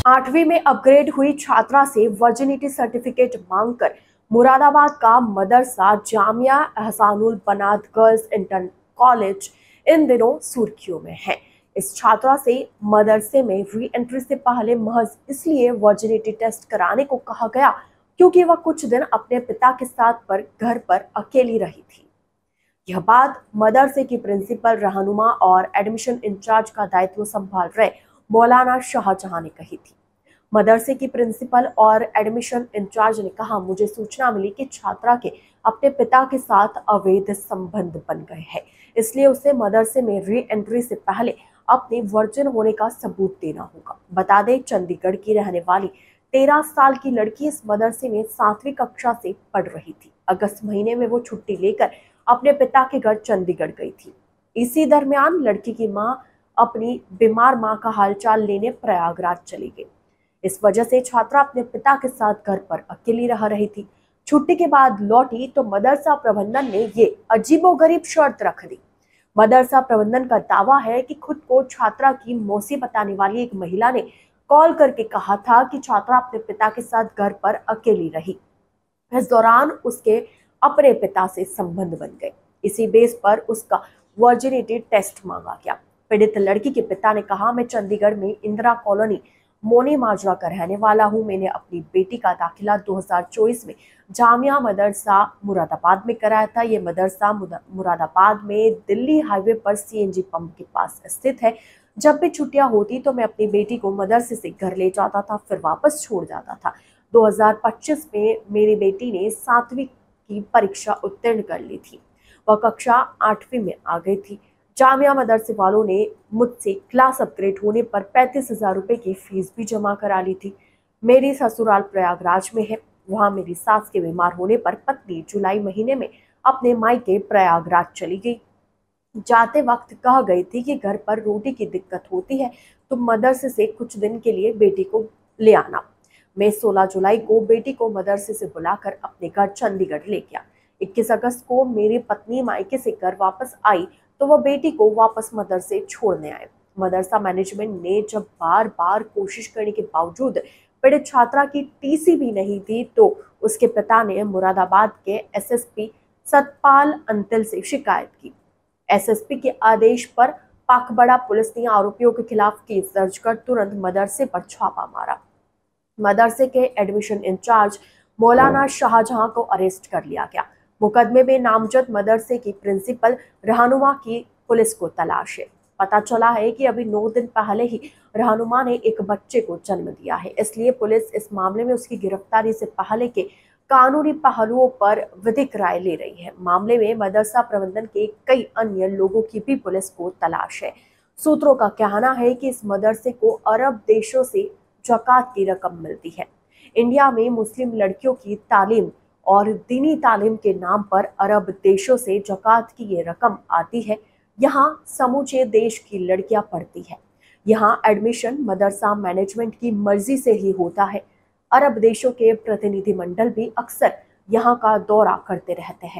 8वीं में अपग्रेड हुई छात्रा से वर्जिनिटी सर्टिफिकेट मांगकर मुरादाबाद का मदरसा जामिया एहसानुल बनात गर्ल्स इंटर कॉलेज इन दिनों सुर्खियों में है। इस छात्रा से मदरसे में री एंट्री से पहले महज इसलिए वर्जिनिटी टेस्ट कराने को कहा गया क्योंकि वह कुछ दिन अपने पिता के साथ घर पर अकेली रही थी। यह बात मदरसे की प्रिंसिपल रहनुमा और एडमिशन इंचार्ज का दायित्व संभाल रहे मौलाना शाहजहां ने कही थी। मदरसे की प्रिंसिपल और एडमिशन इंचार्ज ने कहा, मुझे सूचना मिली कि छात्रा के अपने पिता के साथ अवैध संबंध बन गए हैं, इसलिए उसे मदरसे में री एंट्री से पहले अपने वर्जिन होने का सबूत देना होगा। बता दें, चंडीगढ़ की रहने वाली 13 साल की लड़की इस मदरसे में 7वीं कक्षा से पढ़ रही थी। अगस्त महीने में वो छुट्टी लेकर अपने पिता के घर चंडीगढ़ गई थी। इसी दरमियान लड़की की मां अपनी बीमार मां का हालचाल लेने प्रयागराज चली गई। इस वजह से छात्रा अपने पिता के साथ घर पर अकेली रह रही थी। छुट्टी के बाद लौटी तो मदरसा प्रबंधन ने ये अजीबोगरीब शर्त रख दी। मदरसा प्रबंधन का दावा है कि खुद को छात्रा की मौसी बताने वाली एक महिला ने कॉल करके कहा था कि छात्रा अपने पिता के साथ घर पर अकेली रही। इस दौरान उसके अपने पिता से संबंध बन गए। इसी बेस पर उसका वर्जिनिटी टेस्ट मांगा गया। पीड़ित लड़की के पिता ने कहा, मैं चंडीगढ़ में इंदिरा कॉलोनी मोनी माजरा का रहने वाला हूं। मैंने अपनी बेटी का दाखिला 2024 में जामिया मदरसा मुरादाबाद में कराया था। ये मदरसा मुरादाबाद में दिल्ली हाईवे पर सीएनजी पंप के पास स्थित है। जब भी छुट्टियां होती तो मैं अपनी बेटी को मदरसे से घर ले जाता था, फिर वापस छोड़ जाता था। 2025 में मेरी बेटी ने 7वीं की परीक्षा उत्तीर्ण कर ली थी। वह कक्षा 8वीं में आ गई थी। जामिया मदरसे वालों ने मुझसे क्लास अपग्रेड होने पर 35,000 रुपए की फीस भी जमा करा ली थी। मेरी ससुराल प्रयागराज में है। वहां मेरी सास के बीमार होने पर पत्नी जुलाई महीने में अपने मायके प्रयागराज चली गई। जाते वक्त कह गई थी कि घर पर रोटी की दिक्कत होती है तो मदरसे से कुछ दिन के लिए बेटी को ले आना। मैं 16 जुलाई को बेटी को मदरसे से बुलाकर अपने घर चंडीगढ़ ले गया। 21 अगस्त को मेरी पत्नी मायके से घर वापस आई तो वह बेटी को वापस मदरसे छोड़ने आए। मदरसा मैनेजमेंट ने जब बार बार कोशिश करने के बावजूद पीड़ित छात्रा की टीसी भी नहीं दी तो उसके पिता ने मुरादाबाद के एसएसपी सतपाल अंतिल से शिकायत की। एसएसपी के आदेश पर पाकबड़ा पुलिस ने आरोपियों के खिलाफ केस दर्ज कर तुरंत मदरसे पर छापा मारा। मदरसे के एडमिशन इंचार्ज मौलाना शाहजहां को अरेस्ट कर लिया गया। मुकदमे में नामजद मदरसे की प्रिंसिपल रहनुमा की पुलिस को तलाश है। पता चला है कि अभी 9 दिन पहले ही रहनुमा ने एक बच्चे को जन्म दिया है, इसलिए पुलिस इस मामले में उसकी गिरफ्तारी से पहले के कानूनी पहलुओं पर विधिक राय ले रही है। मामले में मदरसा प्रबंधन के कई अन्य लोगों की भी पुलिस को तलाश है। सूत्रों का कहना है कि इस मदरसे को अरब देशों से ज़कात की रकम मिलती है। इंडिया में मुस्लिम लड़कियों की तालीम और दीनी तालीम के नाम पर अरब देशों से ज़कात की ये रकम आती है। यहाँ समूचे देश की लड़कियां पढ़ती है। यहाँ एडमिशन मदरसा मैनेजमेंट की मर्जी से ही होता है। अरब देशों के प्रतिनिधिमंडल भी अक्सर यहाँ का दौरा करते रहते हैं।